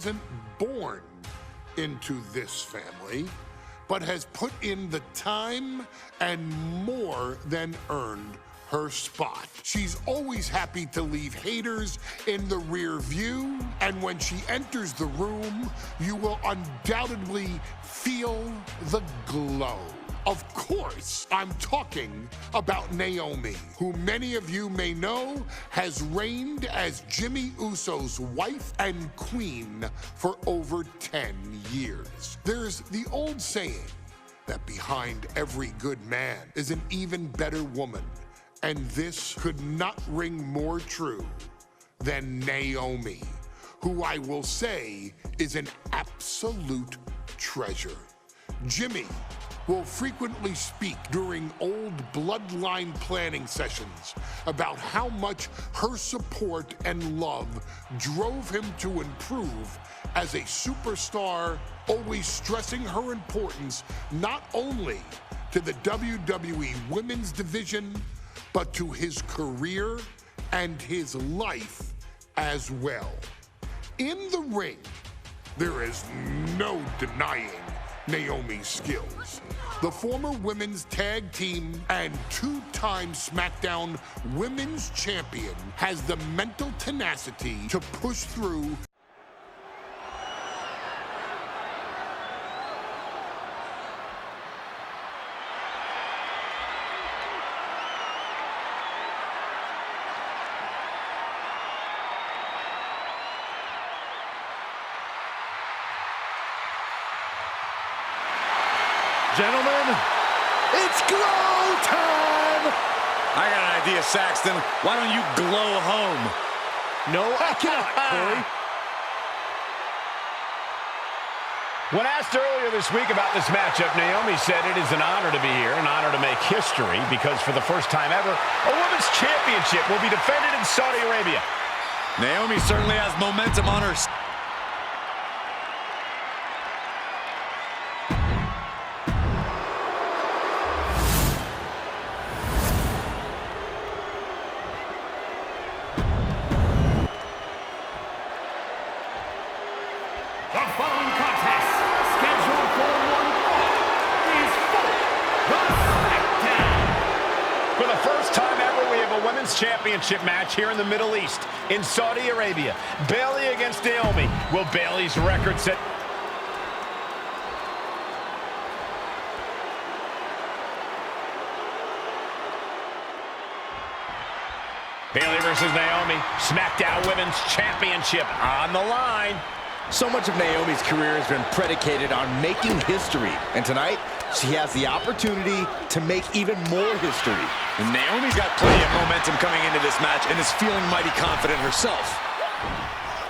Isn't born into this family, but has put in the time and more than earned her spot. She's always happy to leave haters in the rear view, and when she enters the room, you will undoubtedly feel the glow. Of course, I'm talking about Naomi, who many of you may know has reigned as Jimmy Uso's wife and queen for over 10 years. There's the old saying that behind every good man is an even better woman, and this could not ring more true than Naomi, who I will say is an absolute treasure. Jimmy will frequently speak during old Bloodline planning sessions about how much her support and love drove him to improve as a superstar, always stressing her importance not only to the WWE Women's Division, but to his career and his life as well. In the ring, there is no denying Naomi's skills. The former women's tag team and two-time SmackDown Women's Champion has the mental tenacity to push through. Gentlemen, it's glow time! I got an idea, Saxton. Why don't you glow home? No, I cannot, Corey. When asked earlier this week about this matchup, Naomi said it is an honor to be here, an honor to make history, because for the first time ever, a women's championship will be defended in Saudi Arabia. Naomi certainly has momentum on her side. The following contest, scheduled for one fall, is for the SmackDown. For the first time ever, we have a women's championship match here in the Middle East, in Saudi Arabia. Bayley against Naomi. Will Bayley's record set? Bayley versus Naomi. SmackDown Women's Championship on the line. So much of Naomi's career has been predicated on making history, and tonight she has the opportunity to make even more history. And Naomi's got plenty of momentum coming into this match and is feeling mighty confident herself.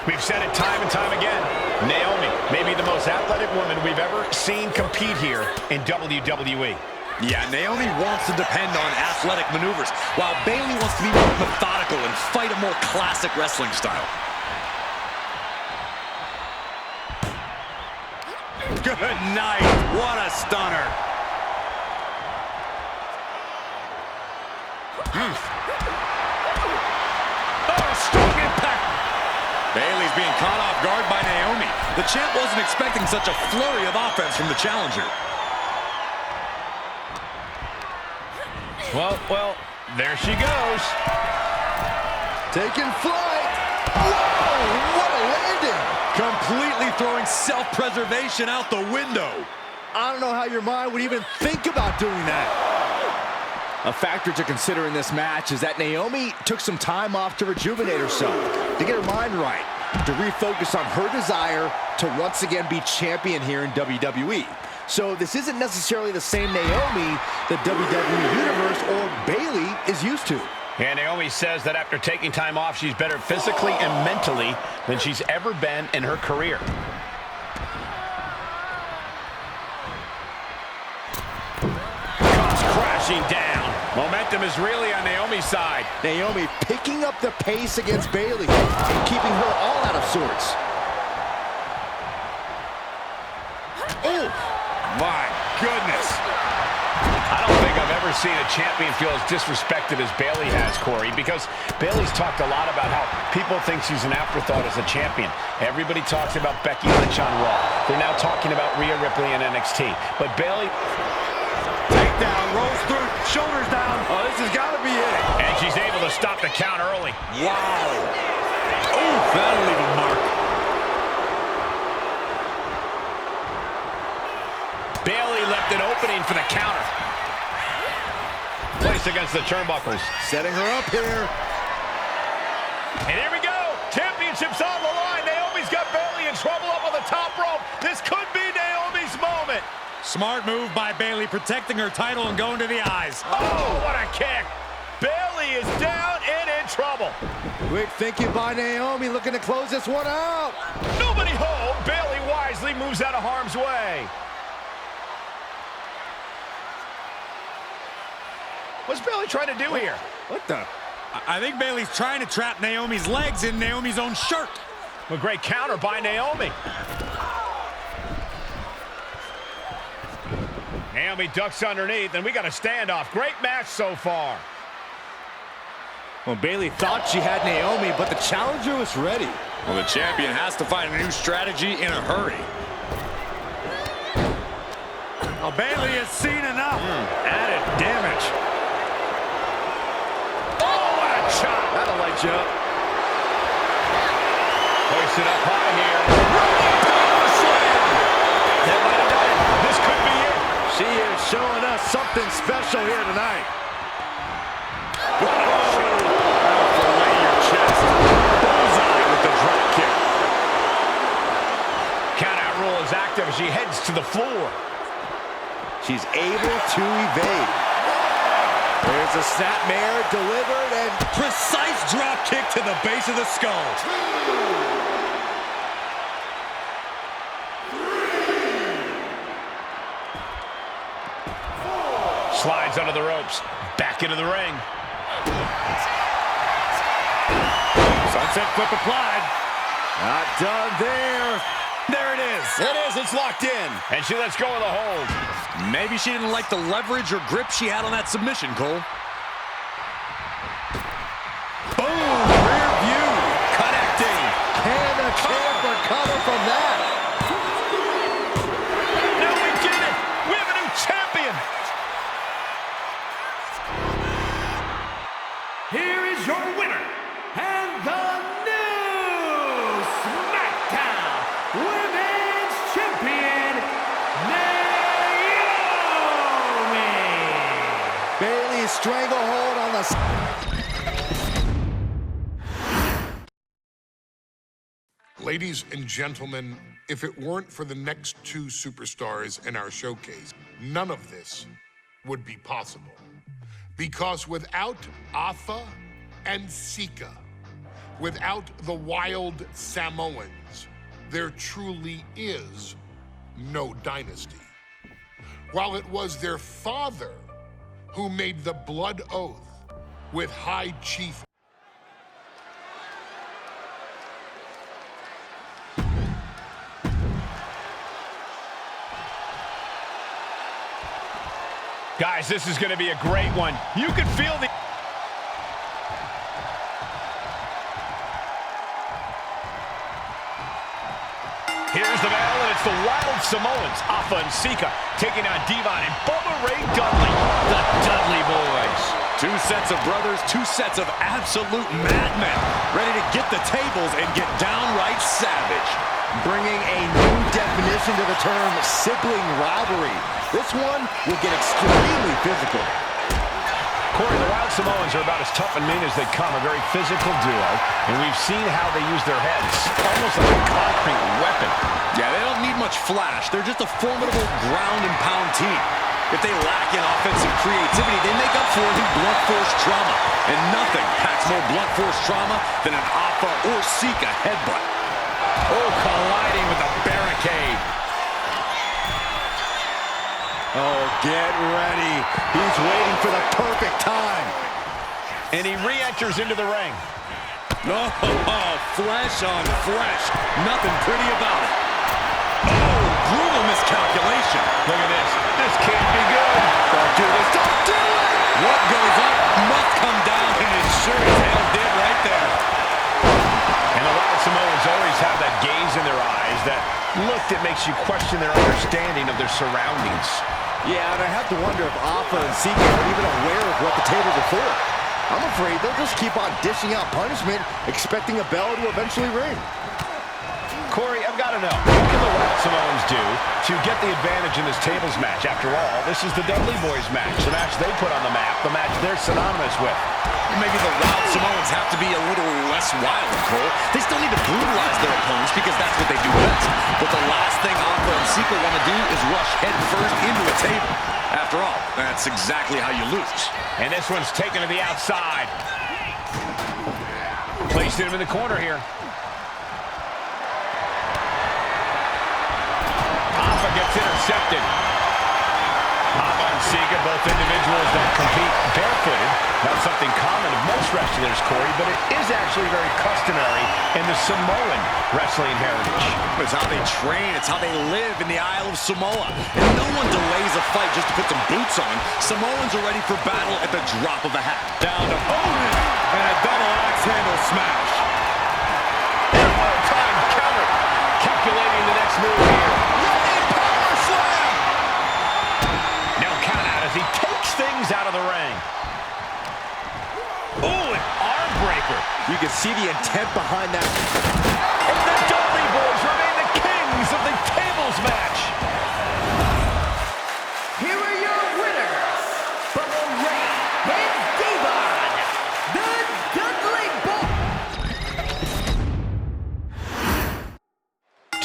We've said it time and time again. Naomi may be the most athletic woman we've ever seen compete here in WWE. Yeah, Naomi wants to depend on athletic maneuvers, while Bayley wants to be more methodical and fight a more classic wrestling style. Good night. What a stunner. Oh, strong impact. Bayley's being caught off guard by Naomi. The champ wasn't expecting such a flurry of offense from the challenger. Well, there she goes. Taking flight. Whoa, what a landing. Completely throwing self-preservation out the window. I don't know how your mind would even think about doing that. A factor to consider in this match is that Naomi took some time off to rejuvenate herself, to get her mind right, to refocus on her desire to once again be champion here in WWE. So this isn't necessarily the same Naomi the WWE Universe or Bayley is used to. And Naomi says that after taking time off, she's better physically and mentally than she's ever been in her career. Comes crashing down. Momentum is really on Naomi's side. Naomi picking up the pace against Bayley, keeping her all out of sorts. Oh, my goodness. I don't think I've ever seen a champion feel as disrespected as Bayley has, Corey, because Bayley's talked a lot about how people think she's an afterthought as a champion. Everybody talks about Becky Lynch on Raw. They're now talking about Rhea Ripley in NXT. But Bayley... Takedown, rolls through, shoulders down. Oh, this has got to be it. And she's able to stop the count early. Wow. Oh, that'll leave a mark. Bayley left an opening for the counter. Placed against the turnbuckles. Setting her up here. And here we go. Championship's on the line. Naomi's got Bayley in trouble up on the top rope. This could be Naomi's moment. Smart move by Bayley, protecting her title and going to the eyes. Oh, what a kick. Bayley is down and in trouble. Quick thinking by Naomi, looking to close this one out. Nobody home. Bayley wisely moves out of harm's way. What's Bayley trying to do here? What the? I think Bayley's trying to trap Naomi's legs in Naomi's own shirt. A great counter by Naomi. Naomi ducks underneath, and we got a standoff. Great match so far. Well, Bayley thought she had Naomi, but the challenger was ready. Well, the champion has to find a new strategy in a hurry. Well, Bayley has seen enough. Added damage. Oh, what a shot. That'll light you up. Hoist it up high here. That might have done it. This could be it. She is showing us something special here tonight. Fillet your chest. Bullseye with the drop kick. Count-out rule is active as she heads to the floor. She's able to evade. There's a snapmare delivered and Precise drop kick to the base of the skull. Slides under the ropes. Back into the ring. Sunset flip applied. not done there. There it is. It is. It's locked in. And she lets go of the hold. Maybe she didn't like the leverage or grip she had on that submission, Cole. Boom! Rear view. Connecting. Can the champ recover from that? Now we get it. We have a new champion. Here is your winner, and the new SmackDown Women's Champion, Naomi! Bayley's stranglehold on the... Ladies and gentlemen, if it weren't for the next two superstars in our showcase, none of this would be possible. Because without Afa and Sika, without the Wild Samoans, there truly is no dynasty. While it was their father who made the blood oath with High Chief Guys, this is going to be a great one. You can feel the... Here's the battle, and it's the Wild Samoans, Afa and Sika, taking on Devon and Bubba Ray Dudley, the Dudley Boys. Two sets of brothers, two sets of absolute madmen, ready to get the tables and get downright savage. Bringing a new definition to the term sibling rivalry. This one will get extremely physical. Corey, the Wild Samoans are about as tough and mean as they come, a very physical duo, and we've seen how they use their heads, almost like a concrete weapon. Yeah, they don't need much flash. They're just a formidable ground and pound team. If they lack in offensive creativity, they make up for it in blunt force trauma. And nothing packs more blunt force trauma than an Afa or Sika headbutt. Oh, colliding with a barricade. Oh, get ready. He's waiting for the perfect time. And he re-enters into the ring. Oh, flesh on flesh. Nothing pretty about it. Oh, brutal miscalculation. Look at this. This can't be good. Oh, dude, this look that makes you question their understanding of their surroundings. Yeah, and I have to wonder if Alpha and Sika are even aware of what the tables are for. I'm afraid they'll just keep on dishing out punishment, expecting a bell to eventually ring. Corey, I've got to know, what can the Wild Samoans do to get the advantage in this tables match? After all, this is the Dudley Boys match, the match they put on the map, the match they're synonymous with. Maybe the Wild Samoans have to be a little less wild, Cole. They still need to brutalize their opponents because that's what they do best. But the last thing Alpha and Sika want to do is rush head first into a table. After all, that's exactly how you lose. And this one's taken to the outside. Placed him in the corner here. Alpha gets intercepted. Alpha and Sika, both individuals that compete barefooted. Not something common of most wrestlers, Corey, but it is actually very customary in the Samoan wrestling heritage. It's how they train. It's how they live in the Isle of Samoa. And no one delays a fight just to put some boots on. Samoans are ready for battle at the drop of a hat. Down to Owen, and a double axe handle smash. Time counter. Calculating the next move here. Power slam! No count out as he takes things out of the ring. Oh, an arm breaker. You can see the intent behind that. And the Dudley Boys remain the kings of the tables match. Here are your winners, Bubba Ray and Devon, the Dudley Boys.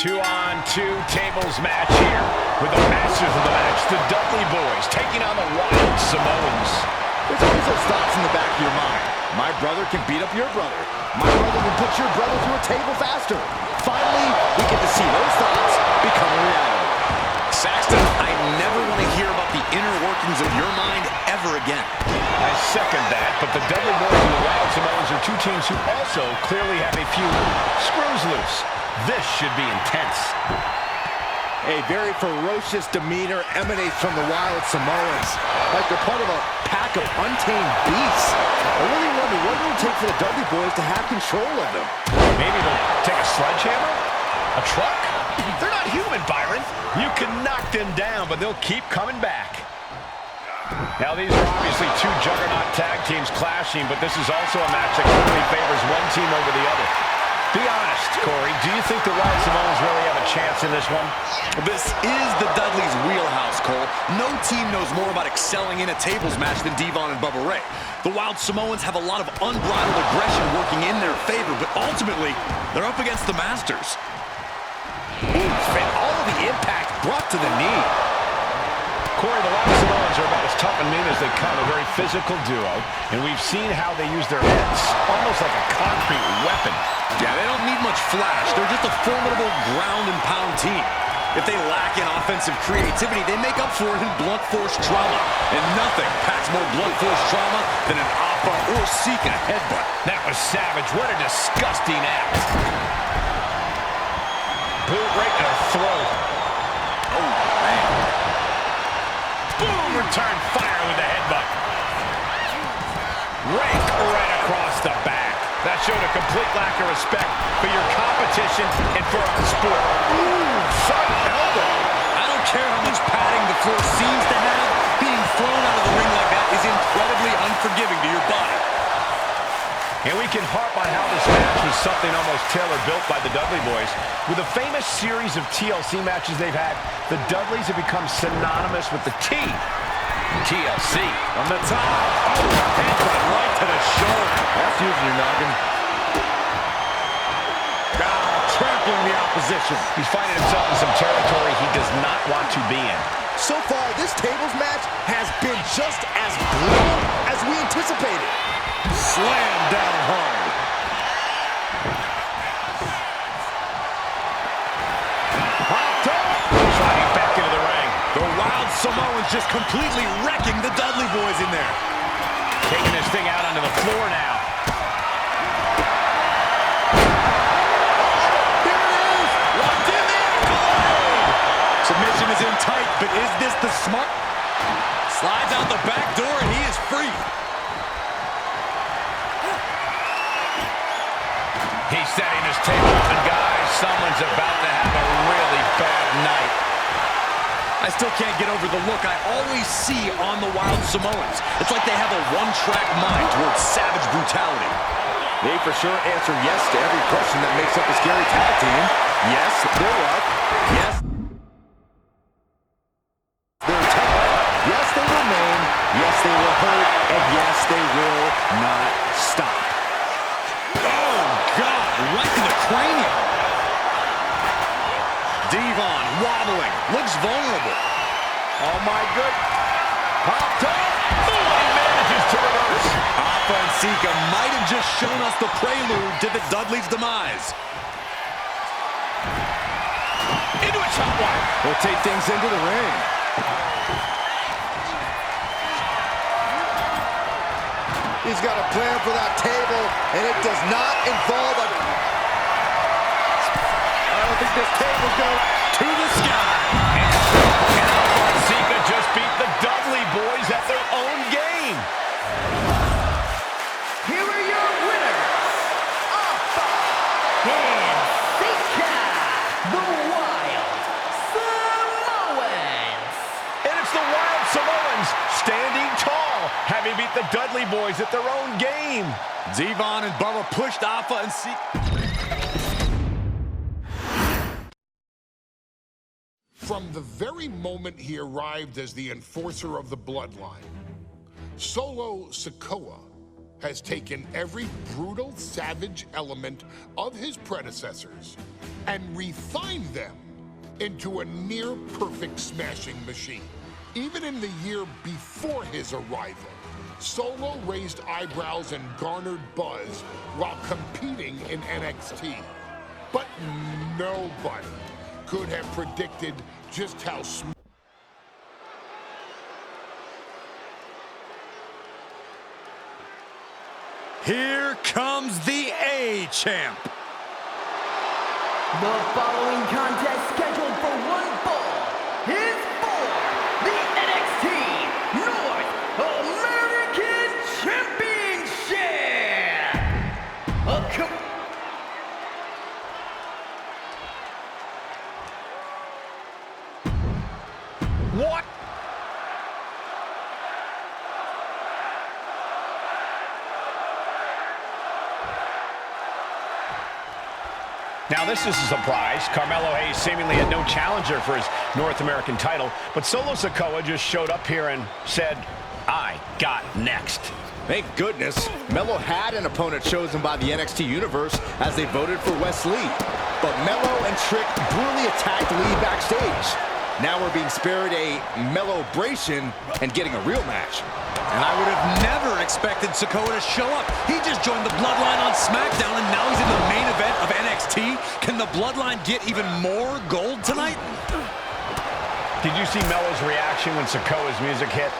2-on-2 tables match here with the masters of the match, the Dudley Boys, taking on the Wild Samoans. There's always those thoughts in the back of your mind. My brother can beat up your brother. My brother can put your brother through a table faster. Finally, we get to see those thoughts become a reality. Saxton, I never want to hear about the inner workings of your mind ever again. I second that, but the Dudley Boys and the Wild Samoans are two teams who also clearly have a few screws loose. This should be intense. A very ferocious demeanor emanates from the Wild Samoans, like they're part of a pack of untamed beasts. I really wonder what it will take for the Dudley Boys to have control of them. Maybe they'll take a sledgehammer? A truck? They're not human, Byron. You can knock them down, but they'll keep coming back. Now, these are obviously two juggernaut tag teams clashing, but this is also a match that clearly favors one team over the other. Be honest, Corey, do you think the Wild Samoans really have a chance in this one? This is the Dudleys' wheelhouse, Cole. No team knows more about excelling in a tables match than Devon and Bubba Ray. The Wild Samoans have a lot of unbridled aggression working in their favor, but ultimately, they're up against the Masters. Oof, and all of the impact brought to the knee. Corey, the Wild Samoans are about as tough and mean as they come, a very physical duo, and we've seen how they use their heads, almost like a concrete weapon. Yeah, they don't need much flash. They're just a formidable ground and pound team. If they lack in offensive creativity, they make up for it in blunt force trauma. And nothing packs more blunt force trauma than an Alpha or Sika headbutt. That was savage. What a disgusting act. Boot right to the throat. Oh, man. Boom! Return fire with the headbutt. Rake right across the back. That showed a complete lack of respect for your competition and for our sport. Ooh, sudden elbow. I don't care how much padding the floor seems to have. Being thrown out of the ring like that is incredibly unforgiving to your body. And we can harp on how this match was something almost tailor-built by the Dudley Boys. With a famous series of TLC matches they've had, the Dudleys have become synonymous with the T. TLC. On the top. Oh, headbutt right to the shoulder. That's using your noggin. Trampling the opposition. He's finding himself in some territory he does not want to be in. So far, this tables match has been just as brutal as we anticipated. Slam down hard. Popped up. Sliding back into the ring. The Wild Samoans just completely wrecking the Dudley Boys in there. Taking this thing out onto the floor now. Here it is. Locked in there. Submission is in tight, but is this the smart? Slides out the back door and he is free. He's setting his table up, and guys, someone's about to have a really I still can't get over the look I always see on the Wild Samoans. It's like they have a one-track mind towards savage brutality. They for sure answer yes to every question that makes up a scary tag team. Yes, they're rough. Yes, they're tough. Yes, they will moan. Yes, they will hurt. And yes, they will not stop. Oh, God, right to the cranium. Devon wobbling, looks vulnerable. Oh, my good. Popped up. Oh, he manages to reverse. Alpha and Sika might have just shown us the prelude to the Dudley's demise. Into a chop block. They'll take things into the ring. He's got a plan for that table, and it does not involve a... I don't think this table's going To the sky. And Alpha and Sika just beat the Dudley boys at their own game. Here are your winners, Alpha and Sika, the Wild Samoans. And it's the Wild Samoans standing tall, having beat the Dudley boys at their own game. Devon and Bubba pushed Alpha and Sika. From the very moment he arrived as the enforcer of the Bloodline, Solo Sikoa has taken every brutal, savage element of his predecessors and refined them into a near-perfect smashing machine. Even in the year before his arrival, Solo raised eyebrows and garnered buzz while competing in NXT. But nobody could have predicted just how smooth. Here comes the A-Champ. The following contest scheduled for one fall is for the NXT North American Championship. What? Now, this is a surprise. Carmelo Hayes seemingly had no challenger for his North American title, but Solo Sikoa just showed up here and said, I got next. Thank goodness, Melo had an opponent chosen by the NXT Universe as they voted for Wes Lee. But Melo and Trick brutally attacked Lee backstage. Now we're being spared a Melo-bration and getting a real match. And I would have never expected Sikoa to show up. He just joined the Bloodline on SmackDown, and now he's in the main event of NXT. Can the Bloodline get even more gold tonight? Did you see Melo's reaction when Sikoa's music hit?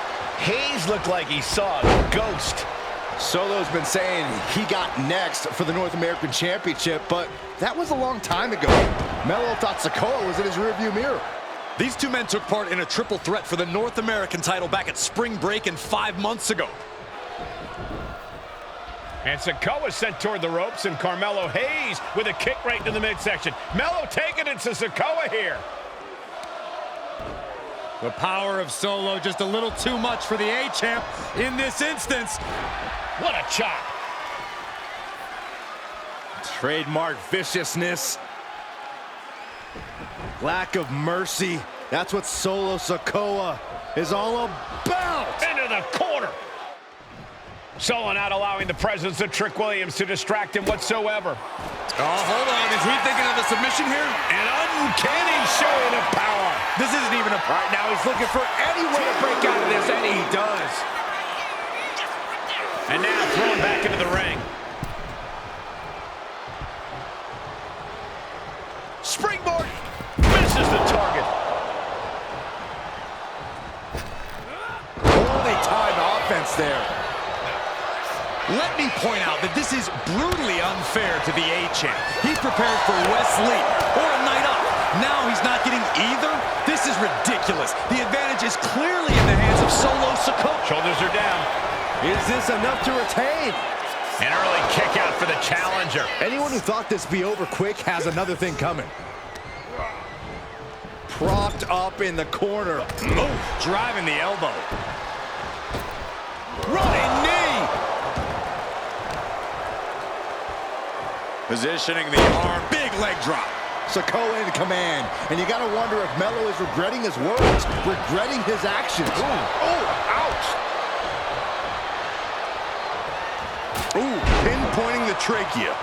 Hayes looked like he saw a ghost. Solo's been saying he got next for the North American Championship, but that was a long time ago. Melo thought Sikoa was in his rearview mirror. These two men took part in a triple threat for the North American title back at Spring Break and 5 months ago. And Sikoa sent toward the ropes, and Carmelo Hayes with a kick right to the midsection. Melo taking it to Sikoa here. The power of Solo just a little too much for the A-Champ in this instance. What a chop. Trademark viciousness. Lack of mercy. That's what Solo Sikoa is all about. Into the corner. Solo not allowing the presence of Trick Williams to distract him whatsoever. Oh, hold on. Is he thinking of a submission here? An uncanny showing of power. This isn't even a... Right now he's looking for any way to break out of this, and he does. And now thrown back into the ring. Springboard. Misses the target. Poorly timed offense there. Let me point out that this is brutally unfair to the A-Champ. He prepared for Wes Lee or a night off. Now he's not getting either. This is ridiculous. The advantage is clearly in the hands of Solo Sikoa. Shoulders are down. Is this enough to retain? An early kick out for the challenger. Anyone who thought this be over quick has another thing coming. propped up in the corner. Oh, driving the elbow. Running knee. Positioning the arm. Big leg drop. Sikoa in command. And you got to wonder if Melo is regretting his words, regretting his actions. Oh, ouch! Ooh, pinpointing the trachea.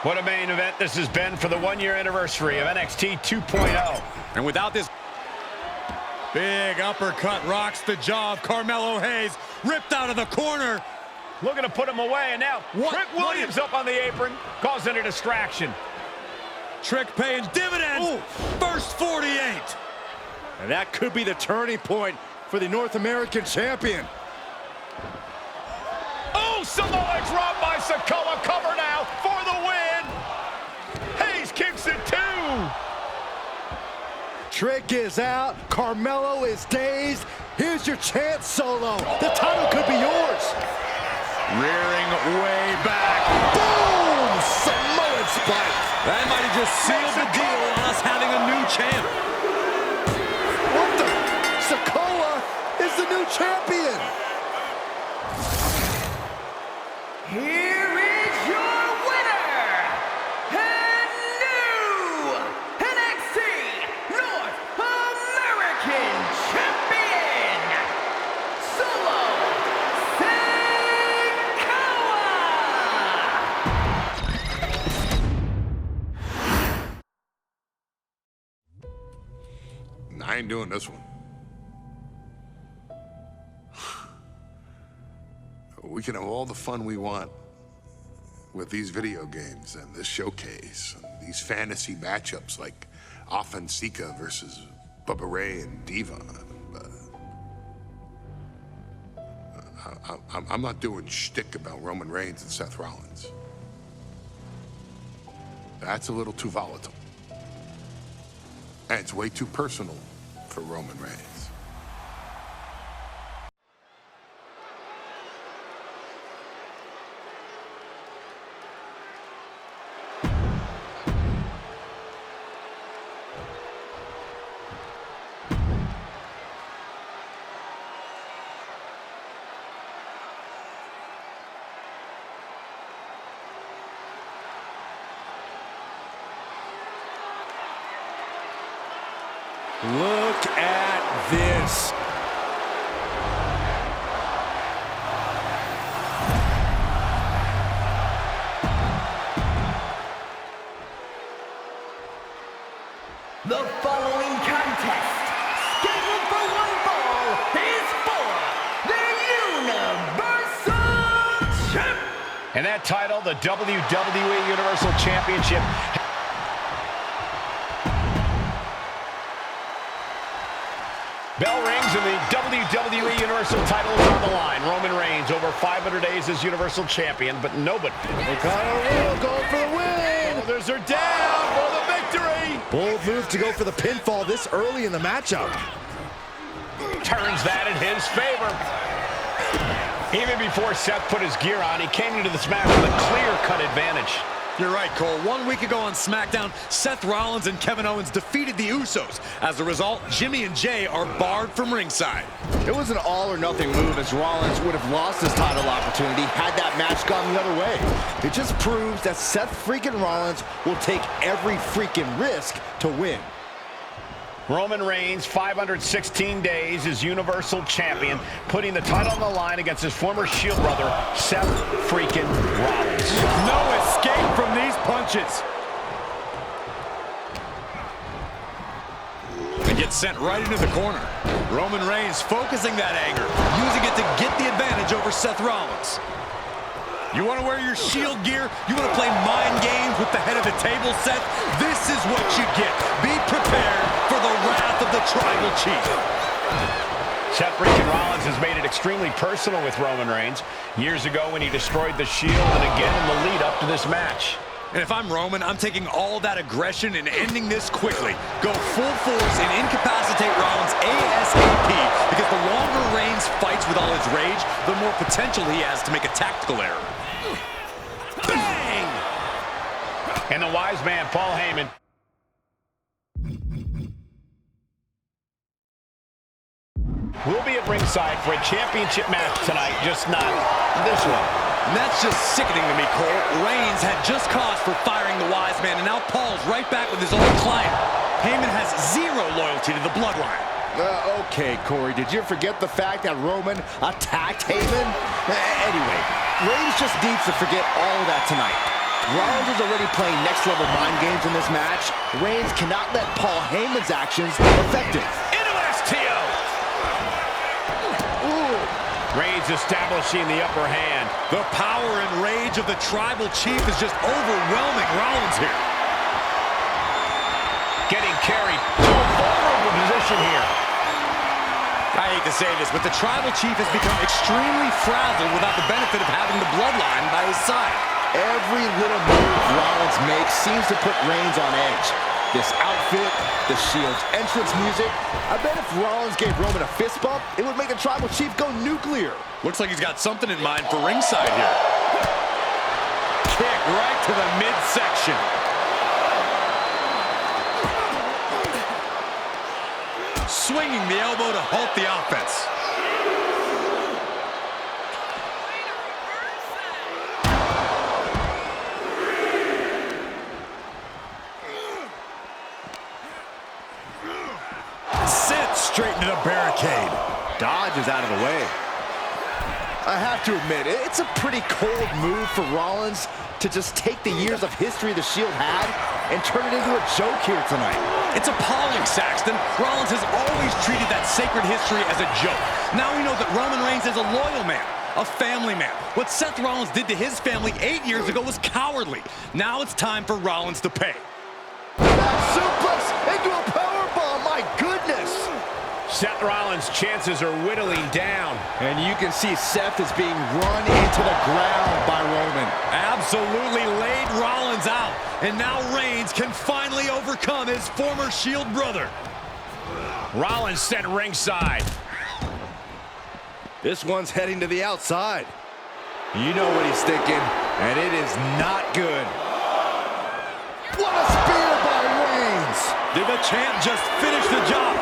What a main event this has been for the one-year anniversary of NXT 2.0. And without this big uppercut rocks the jaw of Carmelo Hayes, ripped out of the corner. Looking to put him away, and now What? Trick Williams up on the apron, causing a distraction. Trick paying dividends. Ooh. First 48. And that could be the turning point for the North American champion. Oh, Samoa drop by Sikoa, cover now for the win. Hayes kicks it too. Trick is out. Carmelo is dazed. Here's your chance, Solo. The title could be yours. Rearing way back. Boom! Samoan spike. That might have just sealed the deal on us having a new champ. What the? Sikoa is the new champion. Here is your winner, and new NXT North American Champion, Solo Sikoa. I ain't doing this one. We can have all the fun we want with these video games and this showcase and these fantasy matchups like Offensica versus Bubba Ray and Devon. I'm not doing shtick about Roman Reigns and Seth Rollins. That's a little too volatile. And it's way too personal for Roman Reigns. Look at this. The following contest, scheduled for one fall, is for the Universal Champ. And that title, the WWE Universal Championship. Bell rings and the WWE Universal title is on the line. Roman Reigns over 500 days as Universal Champion, but nobody. O'Connor will go for the win. Shoulders are down for the victory. Bold move to go for the pinfall this early in the matchup. Turns that in his favor. Even before Seth put his gear on, he came into this match with a clear-cut advantage. You're right, Cole. 1 week ago on SmackDown, Seth Rollins and Kevin Owens defeated the Usos. As a result, Jimmy and Jay are barred from ringside. It was an all-or-nothing move, as Rollins would have lost his title opportunity had that match gone the other way. It just proves that Seth freaking Rollins will take every freaking risk to win. Roman Reigns, 516 days as Universal Champion, putting the title on the line against his former Shield brother, Seth freaking Rollins. No escape from these punches. And gets sent right into the corner. Roman Reigns focusing that anger, using it to get the advantage over Seth Rollins. You want to wear your Shield gear? You want to play mind games with the head of the table, Seth? This is what you get. Be prepared for the wrath of the Tribal Chief. Seth freaking Rollins has made it extremely personal with Roman Reigns. Years ago when he destroyed the Shield, and again in the lead up to this match. And if I'm Roman, I'm taking all that aggression and ending this quickly. Go full force and incapacitate Rollins ASAP, because the longer Reigns fights with all his rage, the more potential he has to make a tactical error. Bang! And the wise man, Paul Heyman. We'll be at ringside for a championship match tonight, just not this one. And that's just sickening to me, Cole. Reigns had just cause for firing the wise man, and now Paul's right back with his old client. Heyman has zero loyalty to the Bloodline. Okay, Corey, did you forget the fact that Roman attacked Heyman? Anyway, Reigns just needs to forget all of that tonight. Rollins is already playing next-level mind games in this match. Reigns cannot let Paul Heyman's actions affect him. Into STO! Reigns establishing the upper hand. The power and rage of the Tribal Chief is just overwhelming Rollins here. Getting carried to a vulnerable position here. I hate to say this, but the Tribal Chief has become extremely frazzled without the benefit of having the Bloodline by his side. Every little move Rollins makes seems to put Reigns on edge. This outfit, the Shield's entrance music. I bet if Rollins gave Roman a fist bump, it would make the Tribal Chief go nuclear. Looks like he's got something in mind for ringside here. Kick right to the midsection. Swinging the elbow to halt the offense. Sent straight into the barricade. Dodge is out of the way. I have to admit, it's a pretty cold move for Rollins to just take the years of history the Shield had and turn it into a joke here tonight. It's appalling, Saxton. Rollins has always treated that sacred history as a joke. Now we know that Roman Reigns is a loyal man, a family man. What Seth Rollins did to his family 8 years ago was cowardly. Now it's time for Rollins to pay. Back suplex into a powerbomb, my goodness! Seth Rollins' chances are whittling down. And you can see Seth is being run into the ground by Roman. Absolutely laid Rollins out. And now Reigns can finally overcome his former Shield brother. Rollins sent ringside. This one's heading to the outside. You know what he's thinking, and it is not good. What a spear by Reigns! Did the champ just finish the job?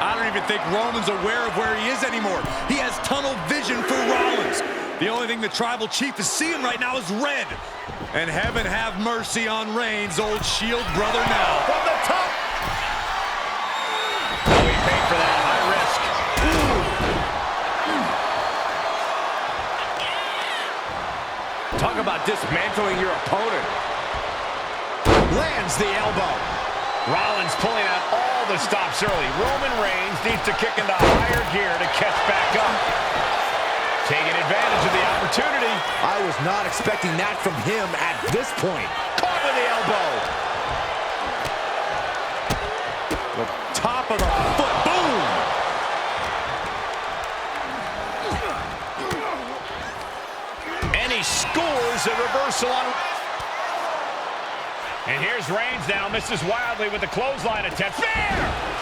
I don't even think Roman's aware of where he is anymore. He has tunnel vision for Rollins. The only thing the Tribal Chief is seeing right now is red. And heaven have mercy on Reigns, old Shield brother now. From the top! Oh, he paid for that high risk. Talk about dismantling your opponent. Lands the elbow. Rollins pulling out all the stops early. Roman Reigns needs to kick into higher gear to catch back up. Taking advantage of the opportunity. I was not expecting that from him at this point. Caught with the elbow. The top of the foot. Boom! And he scores a reversal on... And here's Reigns now, misses wildly with the clothesline attempt. Spear!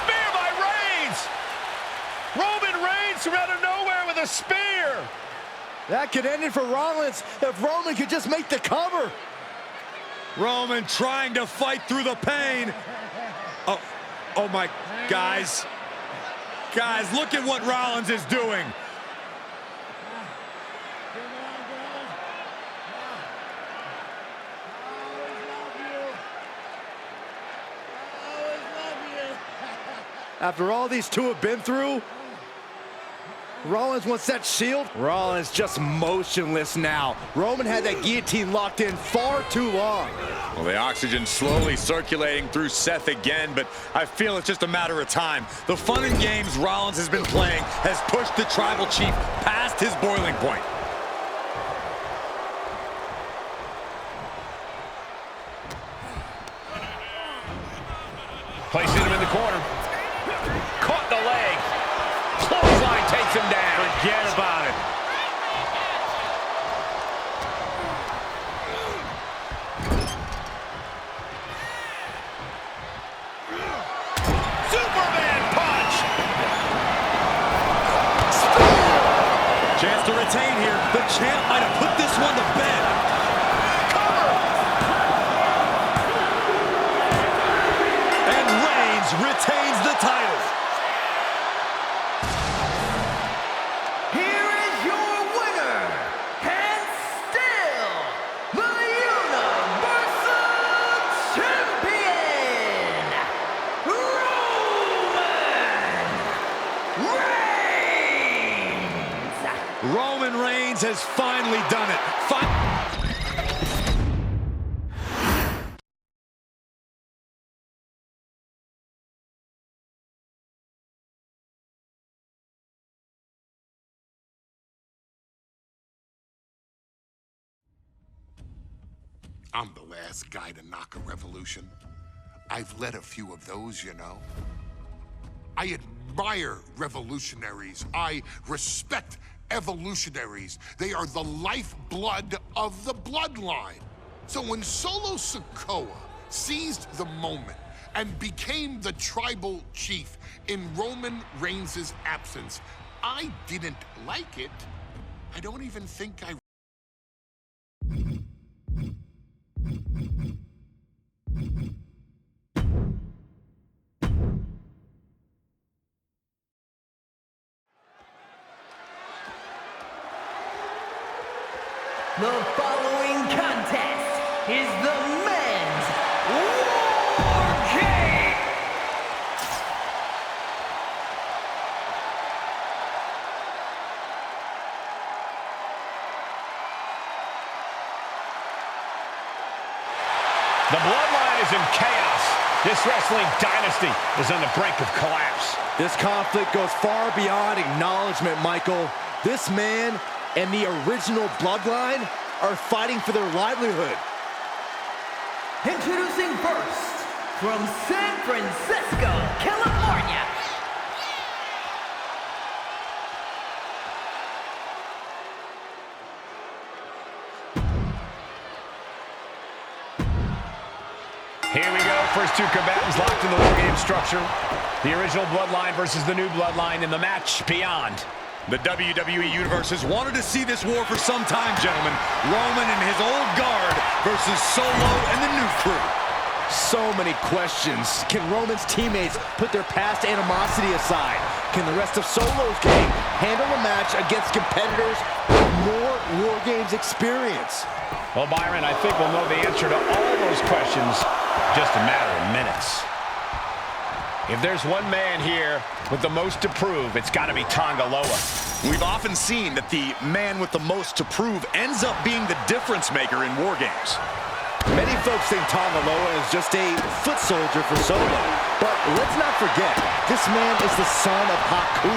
Spear by Reigns! Roman Reigns from out of nowhere with a spear! That could end it for Rollins if Roman could just make the cover. Roman trying to fight through the pain. Oh my, guys. Guys, look at what Rollins is doing. After all these two have been through, Rollins wants that Shield. Rollins just motionless now. Roman had that guillotine locked in far too long. Well, the oxygen slowly circulating through Seth again, but I feel it's just a matter of time. The fun and games Rollins has been playing has pushed the Tribal Chief past his boiling point. Placing him in the corner. Caught the leg. Clothesline takes him down. Forget about it. Superman punch. Chance to retain here. The champ might have put this one to bed. Cover. And Reigns retains the title. Rollins has finally done it. I'm the last guy to knock a revolution. I've led a few of those, you know. I admire revolutionaries. I respect evolutionaries. They are the lifeblood of the bloodline. So when Solo Sikoa seized the moment and became the tribal chief in Roman Reigns' absence, I didn't like it. I don't even think I... The following contest is the men's War Game. The Bloodline is in chaos. This wrestling dynasty is on the brink of collapse. This conflict goes far beyond acknowledgement, Michael. This man and the original Bloodline are fighting for their livelihood. Introducing first, from San Francisco, California, Here we go. First two combatants locked in the War Game structure. The original Bloodline versus the new Bloodline in the match beyond. The WWE Universe has wanted to see this war for some time, gentlemen. Roman and his old guard versus Solo and the new crew. So many questions. Can Roman's teammates put their past animosity aside? Can the rest of Solo's gang handle a match against competitors with more War Games experience? Well, Byron, I think we'll know the answer to all those questions in just a matter of minutes. If there's one man here with the most to prove, it's got to be Tonga Loa. We've often seen that the man with the most to prove ends up being the difference maker in War Games. Many folks think Tonga Loa is just a foot soldier for Solo. But let's not forget, this man is the son of Haku.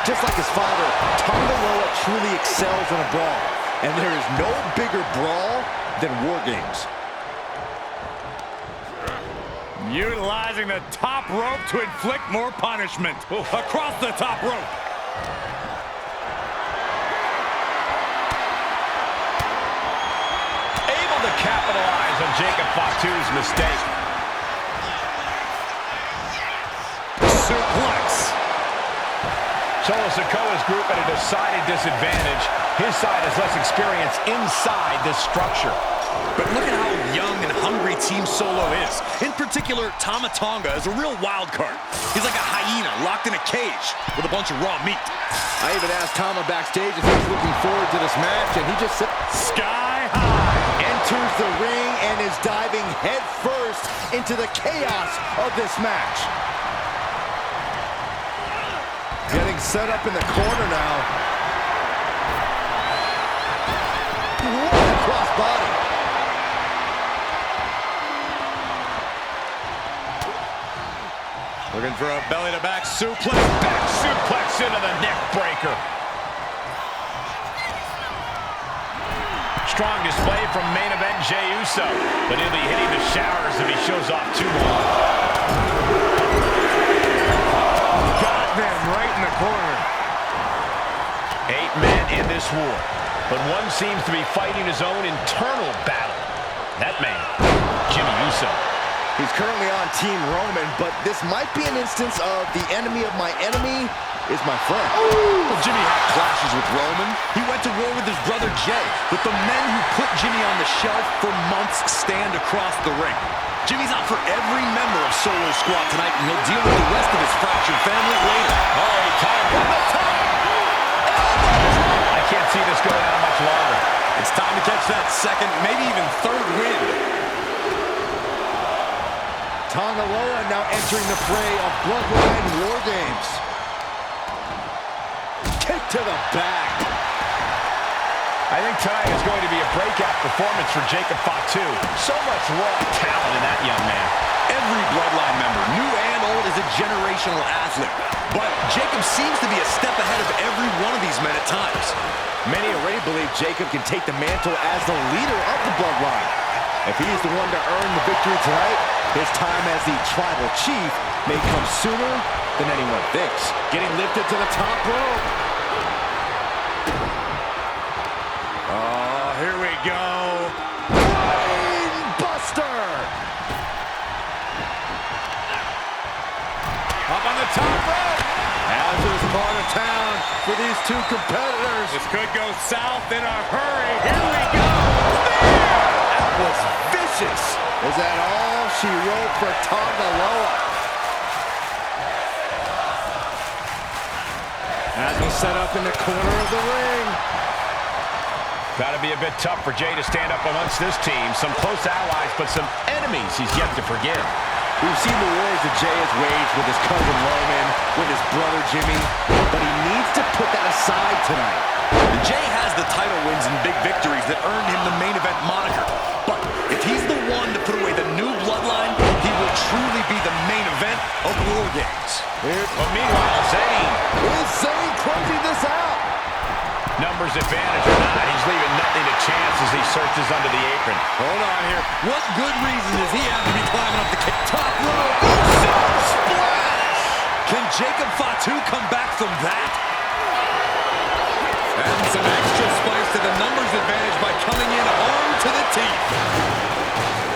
Just like his father, Tonga Loa truly excels in a brawl. And there is no bigger brawl than War Games. Utilizing the top rope to inflict more punishment. Across the top rope. Able to capitalize on Jacob Fatu's mistake. Suplex. Solo Sikoa's group at a decided disadvantage. His side has less experience inside this structure. But look at how young and hungry Team Solo is. In particular, Tama Tonga is a real wild card. He's like a hyena locked in a cage with a bunch of raw meat. I even asked Tama backstage if he was looking forward to this match, and he just said, Sky high. enters the ring and is diving headfirst into the chaos of this match. Getting set up in the corner now. What a cross body. Looking for a belly-to-back suplex. Back suplex into the neck breaker. Strong display from main event Jey Uso, but he'll be hitting the showers if he shows off too long. Got them right in the corner. 8 men in this war, but one seems to be fighting his own internal battle. That man, Jimmy Uso. He's currently on Team Roman, but this might be an instance of the enemy of my enemy is my friend. Well, Jimmy had clashes with Roman. He went to war with his brother Jey, but the men who put Jimmy on the shelf for months stand across the ring. Jimmy's out for every member of Solo's squad tonight, and he'll deal with the rest of his fractured family later. Oh, he caught him on the top. I can't see this going on much longer. It's time to catch that second, maybe even third win. Tonga Loa now entering the fray of Bloodline War Games. Kick to the back. I think tonight is going to be a breakout performance for Jacob Fatu. So much raw talent in that young man. Every Bloodline member, new and old, is a generational athlete. But Jacob seems to be a step ahead of every one of these men at times. Many already believe Jacob can take the mantle as the leader of the Bloodline. If he's the one to earn the victory tonight, his time as the tribal chief may come sooner than anyone thinks. Getting lifted to the top rope. Oh, here we go. Brain Buster! Up on the top rope. Hazardous part of town for these two competitors. This could go south in a hurry. Here we go. There! That was vicious. Is that all she wrote for Tongaloa? As he set up in the corner of the ring. Got to be a bit tough for Jay to stand up amongst this team. Some close allies, but some enemies he's yet to forgive. We've seen the wars that Jay has waged with his cousin Roman, with his brother Jimmy, but he needs to put that aside tonight. Jay has the title wins and big victories that earned him the main event moniker. But if he's the one to put away the new Bloodline, he will truly be the main event of War Games. But meanwhile, Zayn. Is Zayn closing this out? Numbers advantage or not, he's leaving nothing to chance as he searches under the apron. Hold on here. What good reason does he have to be climbing up the top rope? Splash! Can Jacob Fatu come back from that? And some extra spice to the numbers advantage by coming in arm to the teeth.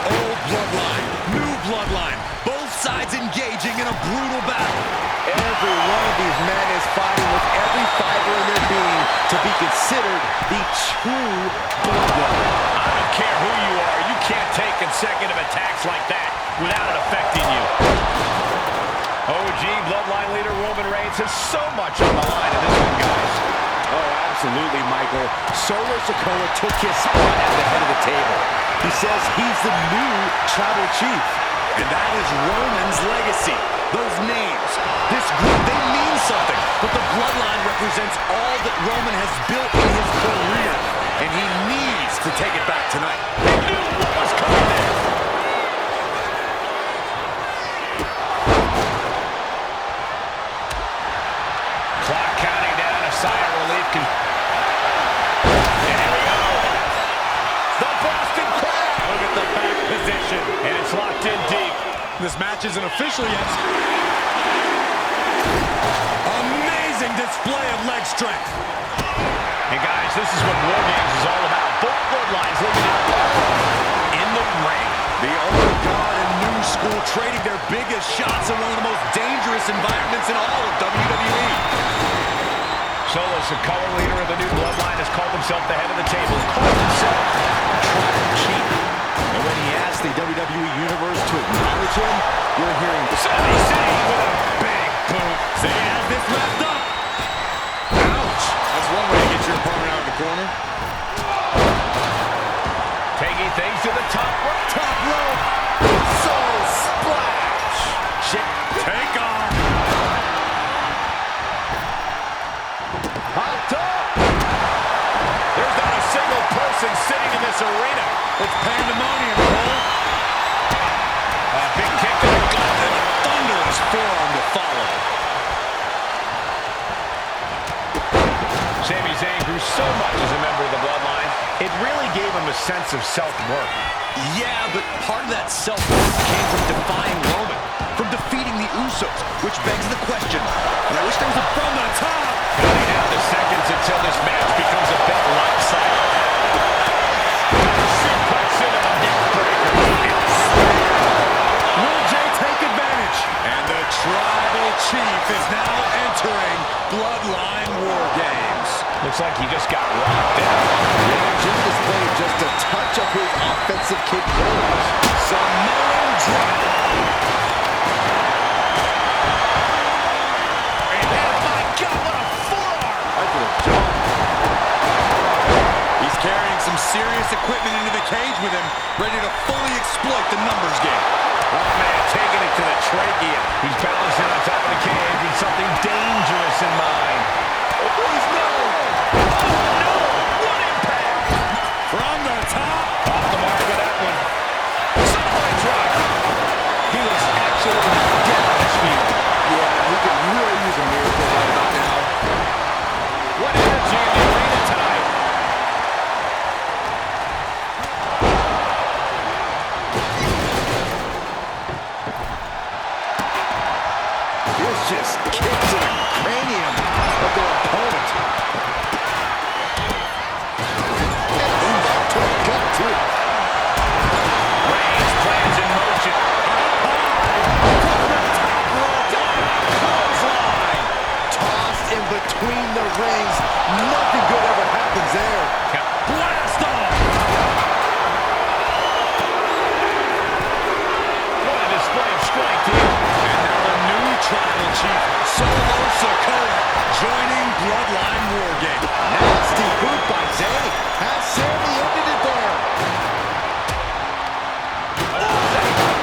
Old Bloodline, new Bloodline. Both sides engaging in a brutal battle. Every one of these men is fighting with every fiber in their being to be considered the true Bloodline. I don't care who you are, you can't take consecutive attacks like that without it affecting you. OG Bloodline leader Roman Reigns has so much on the line in this one, guys. Oh, absolutely, Michael. Solo Sikoa took his spot at the head of the table. He says he's the new tribal chief. And that is Roman's legacy. Those names, this group, they mean something. But the Bloodline represents all that Roman has built in his career. And he needs to take it back tonight. He knew what was coming there. Clock counting down, a sigh of relief. And here we go. The Boston Crab. Look at the back position. And it's locked in deep. This match isn't official yet. Amazing display of leg strength. And guys, this is what War Games is all about. Both bloodlines living out in the ring. The old guard and new school trading their biggest shots in one of the most dangerous environments in all of WWE. Solo Sikoa, leader of the new bloodline, has called himself the head of the table. Called himself tribal chief. And when he asked the WWE Universe to acknowledge him, we're hearing Sami Zayn with a big boot. Zayn has this wrapped up. Ouch. That's one way to get your opponent out of the corner. Taking things to the top rope. Top rope. Soul Splash! Shit. Take off. Hot top! There's not a single person sitting in this arena. It's pandemonium, Cole. A big kick to the gut. And a thunderous forearm to follow. Sami Zayn grew so much as a member of the bloodline, it really gave him a sense of self-worth. Yeah, but part of that self-worth came from defying Roman, from defeating the Usos, which begs the question, and I wish there was a from the top. Counting down the seconds until this match becomes a bit lopsided. Suplex into the neckbreaker. Will Jay take advantage? And the tribal chief is now entering Bloodline War Games. Looks like he just got rocked out. Jim displayed just a touch of his offensive capabilities. Samoan drop. And oh my God, what a forearm! He's carrying some serious equipment into the cage with him, ready to fully exploit the numbers game. Oh man, taking it to the trachea. He's balancing on top of the cage with something dangerous in mind. Oh, please no! Oh no! What impact! Vicious kick to the cranium of their opponent. And back to the gut, too. Reigns plans in motion. Clothesline. Tossed in between the rings. Nothing good ever happens there. Blast off! What a display of strength here. And now the new tribal chief, Solo Sikoa, joining Bloodline War Game. Nasty boot by Zay. Has Sammy ended it there.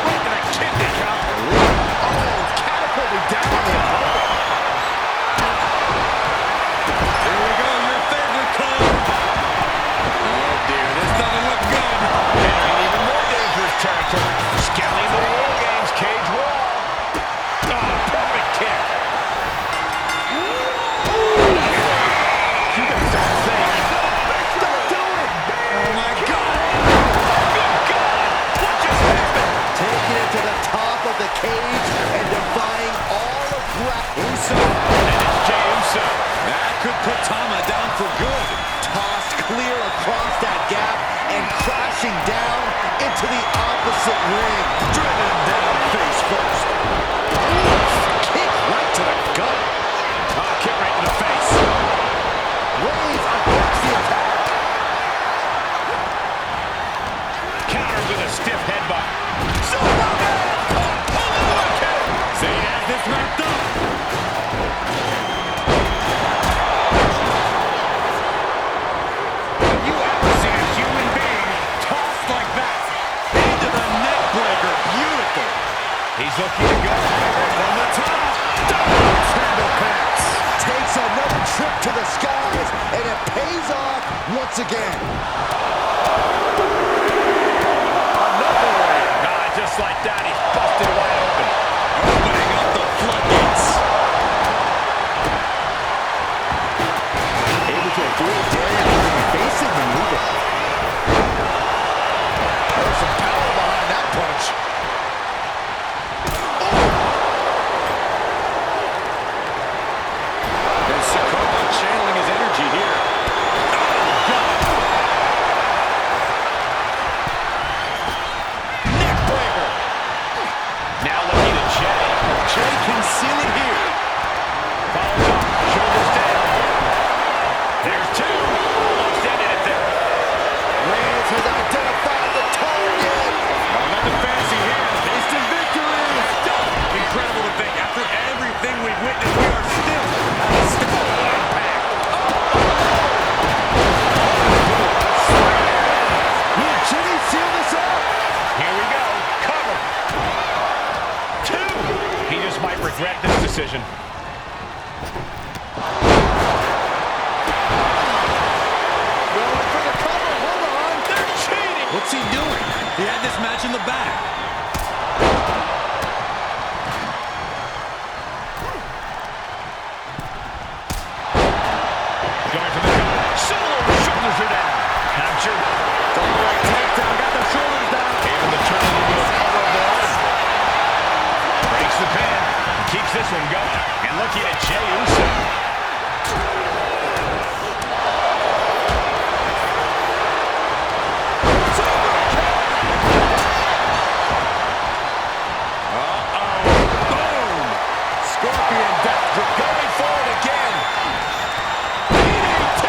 Right to the kidney, Cal. Oh, catapulted down there. Here we go, your favorite code. Oh dear, this doesn't look good. Entering even more dangerous territory. Scaling the War Games cage wall. Oh, perfect kick. You got that thing. Oh my God. Good God. What just happened? Taking it to the top of the cage and defying all of Uso. And it's Jey Uso. That could put Tama down for good. Tossed clear across that gap and crashing down into the opposite ring. Driven down face first. Kick right to the gut. Oh, kick right to the face. Reigns unblocks the attack. Countered with a stiff headbutt. Zayn has this wrapped up. Have you ever seen a human being tossed like that? Into the neck breaker. Beautiful. He's looking to go. From the top. Handle pass. Takes another trip to the skies, and it pays off once again. Another one. Just like that, he's busted wide open. Opening up the floodgates. Able to avoid damage and evasive maneuver. There's some power behind that punch. And Sikoa channeling his energy here. Oh, God. Neck breaker. Now looking at Jey. Jey can seal it here. Follows up, shoulders down. There's two. Almost ended it there. Reigns has identified the target. Oh, nothing fancy here. Instant victory. Incredible to think. After everything we've witnessed, we are still at a stable impact. Will Jimmy seal this up? Here we go. Cover. Two. He just might regret this decision. Going for the cover. Hold on. They're cheating. What's he doing? He had this match in the bag. Going for the cover. Solo shoulders her down. And I'm sure Right takedown. Got the shoulders down. able to turn it into a cover of the line. Breaks the pin. Keeps this one going. And looking at Jey Uso. Boom! Scorpion death grip. Going forward again. DDT!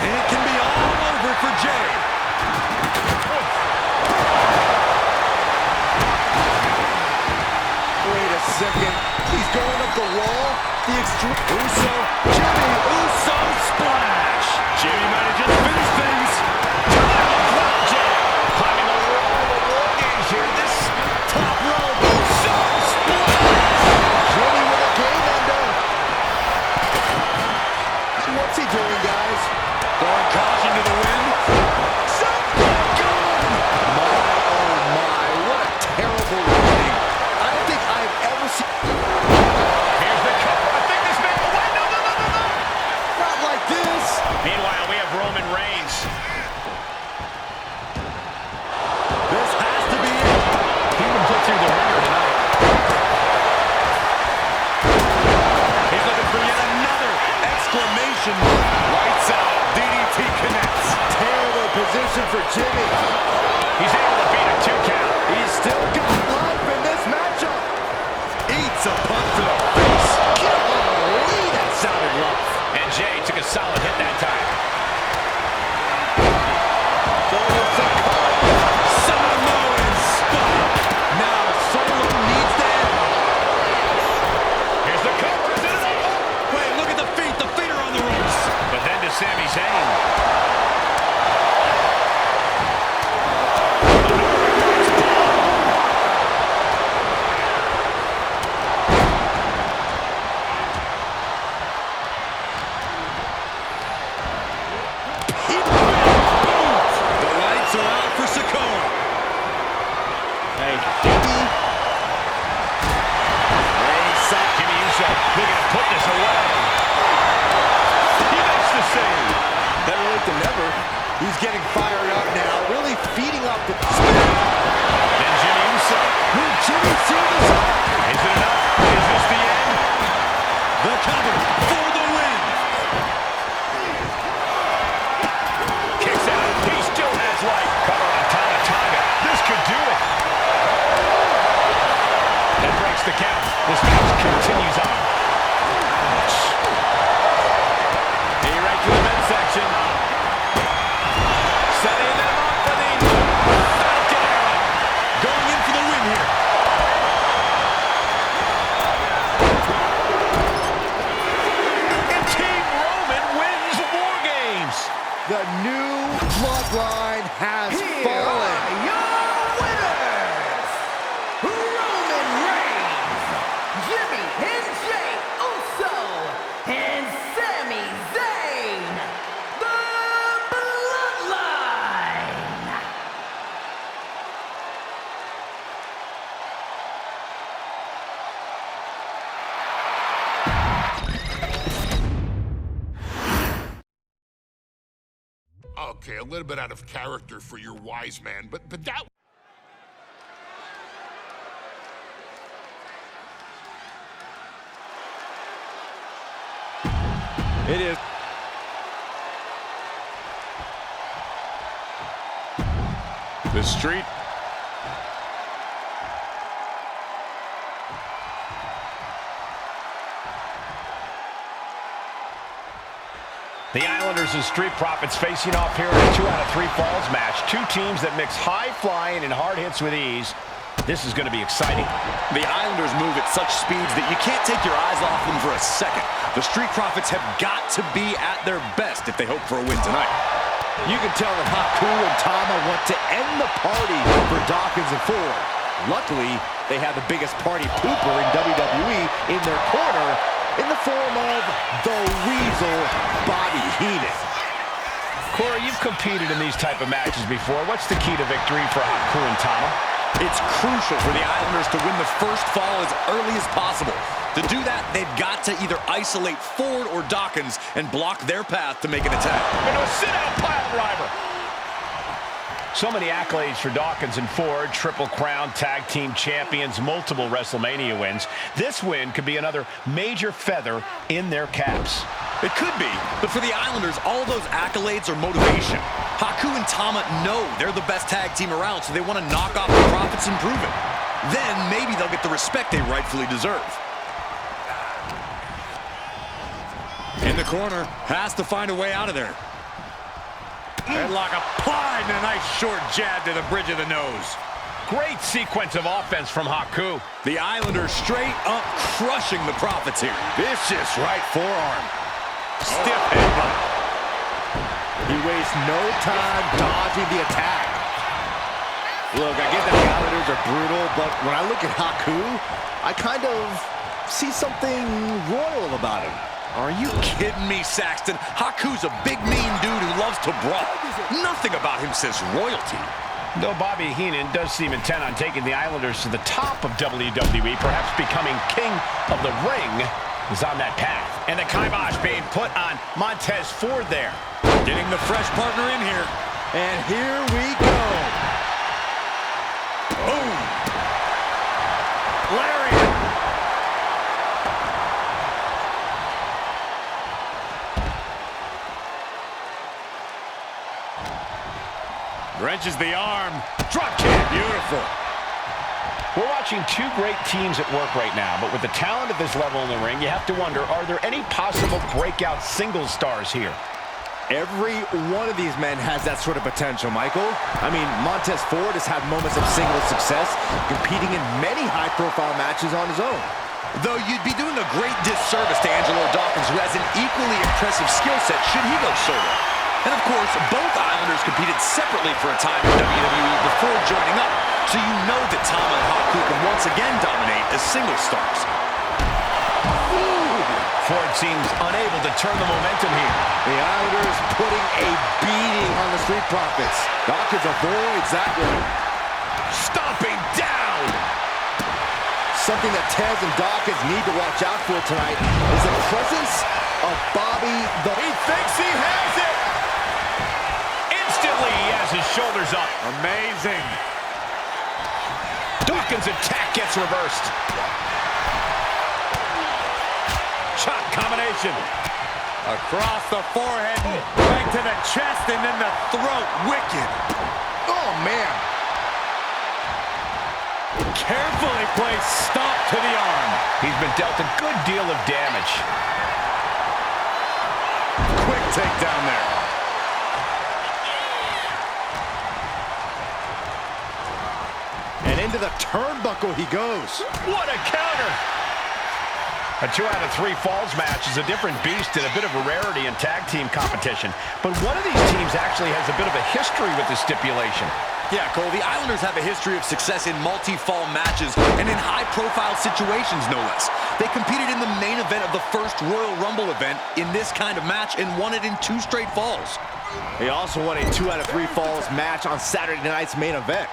And it can be all over for Jey. Wait a second. He's going up the wall. The extreme. Uso. Jimmy Uso splash. Jimmy might have just finished things. Jey climbing the wall of the War Games here. This top rope. So splash. Jimmy with a game ender. What's he doing, guys? Throwing caution to the wind. My, oh my, what a terrible landing. I don't think I've ever seen... Here's the cover. I think this man will win. No. Not like this. Meanwhile, we have Roman Reigns for Jimmy. He's able to beat a 2 count. He's still got life in this matchup. Eats a punt to the face. Golly, that sounded rough. And Jay took a solid hit that time. Samoan spot. Now Solo needs that. Here's the cover. Wait, look at the feet. The feet are on the ropes. But then to Sami Zayn. He's getting fired up now, really feeding up the... And Jimmy Uso. Will Jimmy see this up? Is it enough? Is this the end? The cover for the win. Kicks out. He still has life. Cover on Tonga. This could do it. That breaks the count. This match continues on. He right to the midsection. Setting them up for the Falcon Arrow. Going in for the win here. And Team Roman wins War Games. The new Bloodline has fallen. Your winners, Roman Reigns, Jimmy and Jay Uso, and Sami Zayn, the Bloodline. Okay, a little bit out of character for your wise man, but that... It is. The street. The Islanders and Street Profits facing off here in a 2 out of 3 falls match. Two teams that mix high flying and hard hits with ease. This is going to be exciting. The Islanders move at such speeds that you can't take your eyes off them for a second. The Street Profits have got to be at their best if they hope for a win tonight. You can tell that Haku and Tama want to end the party for Dawkins and Ford. Luckily, they have the biggest party pooper in WWE in their corner in the form of the Weasel, Bobby Heenan. Corey, you've competed in these type of matches before. What's the key to victory for Haku and Tama? It's crucial for the Islanders to win the first fall as early as possible. To do that, they've got to either isolate Ford or Dawkins and block their path to make an attack. Into a sit-out pile driver. So many accolades for Dawkins and Ford. Triple Crown Tag Team Champions, multiple WrestleMania wins. This win could be another major feather in their caps. It could be, but for the Islanders, all those accolades are motivation. Haku and Tama know they're the best tag team around, so they want to knock off the Profits and prove it. Then maybe they'll get the respect they rightfully deserve. In the corner, has to find a way out of there. Headlock applied and a nice short jab to the bridge of the nose. Great sequence of offense from Haku. The Islanders straight up crushing the Profits here. Vicious right forearm. Stiff headbutt. He wastes no time dodging the attack. Look, I get that the Islanders are brutal, but when I look at Haku, I kind of see something royal about him. Are you kidding me, Saxton? Haku's a big, mean dude who loves to brawl. Nothing about him says royalty. Though Bobby Heenan does seem intent on taking the Islanders to the top of WWE, perhaps becoming king of the ring, is on that path. And the kibosh being put on Montez Ford there. Getting the fresh partner in here. And here we go. Boom. Lariat. Wrenches the arm. Drop kick. Beautiful. We're watching two great teams at work right now, but with the talent at this level in the ring, you have to wonder, are there any possible breakout single stars here? Every one of these men has that sort of potential, Michael. I mean, Montez Ford has had moments of single success, competing in many high-profile matches on his own. Though you'd be doing a great disservice to Angelo Dawkins, who has an equally impressive skill set should he go solo. And of course, both Islanders competed separately for a time in WWE before joining up, so you know that Tama and Haku can once again dominate as single stars. Ford seems unable to turn the momentum here. The Islanders putting a beating on the Street Profits. Dawkins avoids that one. Stomping down! Something that Tez and Dawkins need to watch out for tonight is the presence of Bobby the... He thinks he has it! Instantly, he has his shoulders up. Amazing. Dawkins' attack gets reversed. Shot combination. Across the forehead, right to the chest, and then the throat. Wicked. Oh, man. Carefully placed stomp to the arm. He's been dealt a good deal of damage. Quick takedown there. And into the turnbuckle he goes. What a counter! A 2 out of 3 falls match is a different beast and a bit of a rarity in tag team competition. But one of these teams actually has a bit of a history with this stipulation. Yeah, Cole, the Islanders have a history of success in multi-fall matches and in high-profile situations, no less. They competed in the main event of the first Royal Rumble event in this kind of match and won it in 2 straight falls. He also won a 2 out of 3 falls match on Saturday night's main event.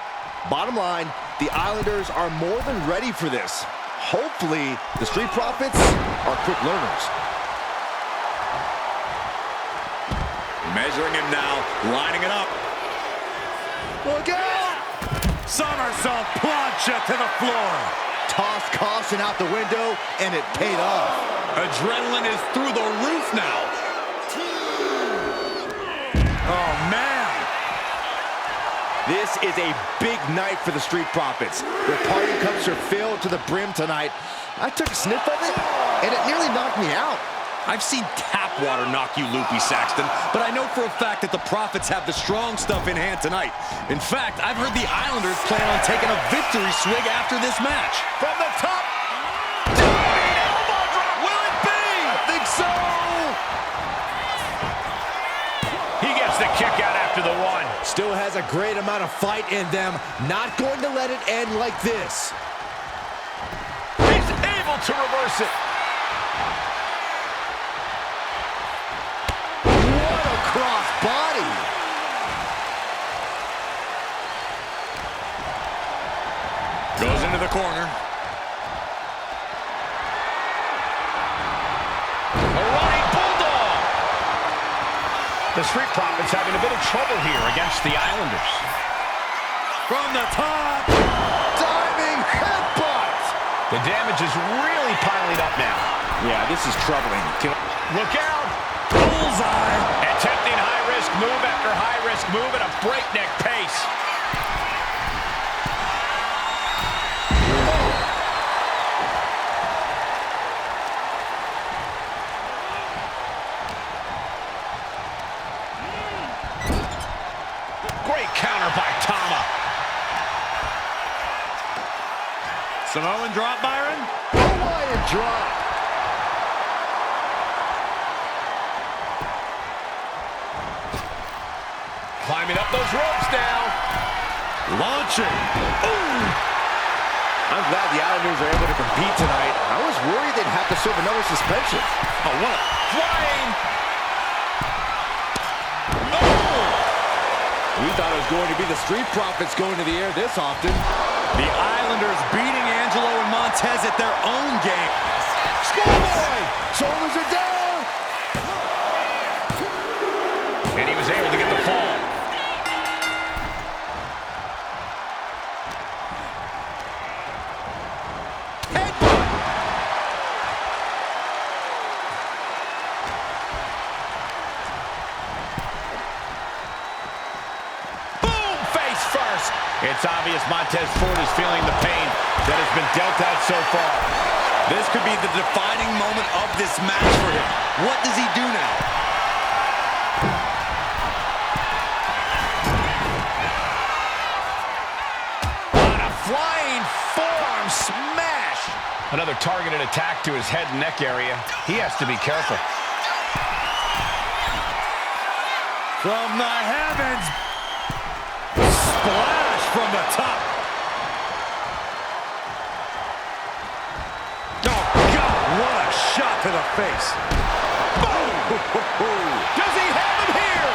Bottom line, the Islanders are more than ready for this. Hopefully, the Street Profits are quick learners. Measuring him now, lining it up. Look out! Somersault plancha to the floor. Tossed caution out the window, and it paid off. Adrenaline is through the roof now. Oh, man. This is a big night for the Street Profits. Their party cups are filled to the brim tonight. I took a sniff of it, and it nearly knocked me out. I've seen tap water knock you loopy, Saxton, but I know for a fact that the Profits have the strong stuff in hand tonight. In fact, I've heard the Islanders plan on taking a victory swig after this match. From the top. Diving elbow drop. Will it be? I think so. He gets the kick out after the 1. Still has a great amount of fight in them. Not going to let it end like this. He's able to reverse it. What a cross body. Goes into the corner. A running bulldog. The Street Profits having a bit of trouble here against the Islanders. From the top. Diving headbutt. The damage is really piling up now. Yeah, this is troubling. Look out. Bullseye. Attempting high-risk move after high-risk move at a breakneck pace. Great counter by Tama. Samoan drop, Byron. Hawaiian drop. Climbing up those ropes now. Launching. Ooh. I'm glad the Islanders are able to compete tonight. I was worried they'd have to serve another suspension. Oh, what a Flying. We thought it was going to be the Street Profits going to the air this often. The Islanders beating Angelo and Montez at their own game. Schoolboy! Shoulders are down! And he was able to get the fall. It's obvious Montez Ford is feeling the pain that has been dealt out so far. This could be the defining moment of this match for him. What does he do now? On a flying forearm smash. Another targeted attack to his head and neck area. He has to be careful. From the heavens. Splash from the top. Oh, God, what a shot to the face. Boom! Does he have him here?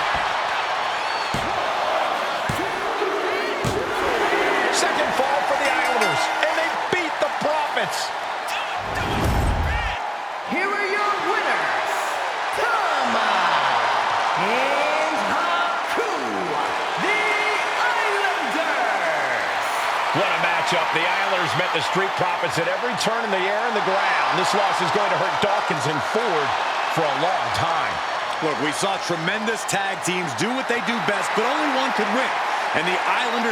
Second fall for the Islanders, and they beat the Profits. Here are your winners, Tama and Haku, the Islanders. What a matchup. The Islanders met the Street Profits at every turn in the air and the ground. This loss is going to hurt Dawkins and Ford for a long time. Look, we saw tremendous tag teams do what they do best, but only one could win. And the Islanders